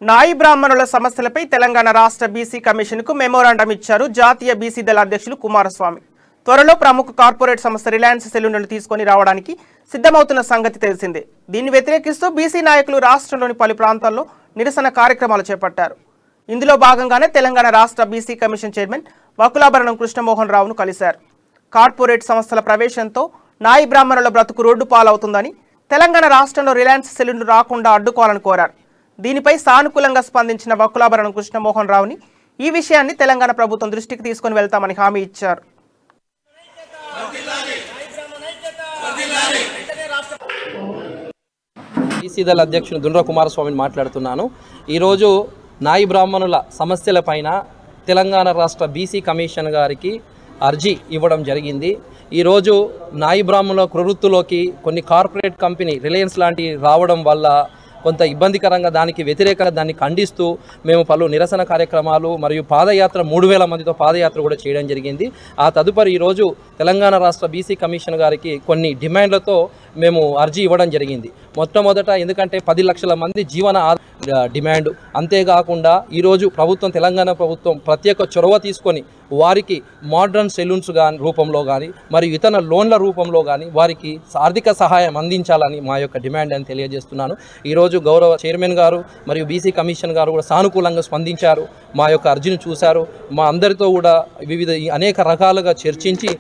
నాయి బ్రాహ్మణుల సమస్యలపై తెలంగాణ రాష్ట్ర బీసీ కమిషన్కు మెమోరాండం ఇచ్చారు జాతీయ బీసీ దళ అధ్యక్షులు కుమారస్వామి. త్వరలో ప్రముఖ కార్పొరేట్ సంస్థ రిలయన్స్ సెల్యూన్లను తీసుకొని రావడానికి సిద్ధమవుతున్న సంగతి తెలిసిందే. దీన్ని వ్యతిరేకిస్తూ బీసీ నాయకులు రాష్ట్రంలోని పలు ప్రాంతాల్లో నిరసన కార్యక్రమాలు చేపట్టారు. ఇందులో భాగంగానే తెలంగాణ రాష్ట్ర BC commission chairman Vakulabharanam Krishnamohan రావును కలిశారు. కార్పొరేట్ సంస్థల ప్రవేశంతో నాయి బ్రాహ్మణుల బ్రతుకు రోడ్డు పాలవుతుందని, తెలంగాణ రాష్ట్రంలో రిలయన్స్ సెల్యూన్లు రాకుండా అడ్డుకోవాలని కోరారు. దీనిపై సానుకూలంగా స్పందించిన వకులాభరణం కృష్ణమోహన్ రావుని ఈ విషయాన్ని తెలంగాణ ప్రభుత్వం దృష్టికి తీసుకుని వెళ్తామని హామీ ఇచ్చారు. బీసీ దళ అధ్యక్షుడు దుండ్ర కుమారస్వామిని మాట్లాడుతున్నాను. ఈరోజు నాయి బ్రాహ్మణుల సమస్యలపైన తెలంగాణ రాష్ట్ర బీసీ కమిషన్ గారికి అర్జీ ఇవ్వడం జరిగింది. ఈరోజు నాయి బ్రాహ్మణుల ప్రవృత్తిలోకి కొన్ని కార్పొరేట్ కంపెనీ రిలయన్స్ లాంటివి రావడం వల్ల కొంత ఇబ్బందికరంగా, దానికి వ్యతిరేకంగా దాన్ని ఖండిస్తూ మేము పలు నిరసన కార్యక్రమాలు మరియు పాదయాత్ర 3000 మందితో పాదయాత్ర కూడా చేయడం జరిగింది. ఆ తదుపరి ఈరోజు తెలంగాణ రాష్ట్ర బీసీ కమిషన్ గారికి కొన్ని డిమాండ్లతో మేము అర్జీ ఇవ్వడం జరిగింది. మొట్టమొదట ఎందుకంటే 10 లక్షల మంది జీవన డిమాండ్, అంతేకాకుండా ఈరోజు తెలంగాణ ప్రభుత్వం ప్రత్యేక చొరవ తీసుకొని వారికి మోడ్రన్ సెలూన్స్ రూపంలో కానీ మరియు ఇతర లోన్ల రూపంలో కానీ వారికి ఆర్థిక సహాయం అందించాలని మా యొక్క డిమాండ్ అని తెలియజేస్తున్నాను. ఈరోజు గౌరవ చైర్మన్ గారు మరియు బీసీ కమిషన్ గారు కూడా సానుకూలంగా స్పందించారు. మా యొక్క అర్జీని చూశారు. మా అందరితో కూడా అనేక రకాలుగా చర్చించి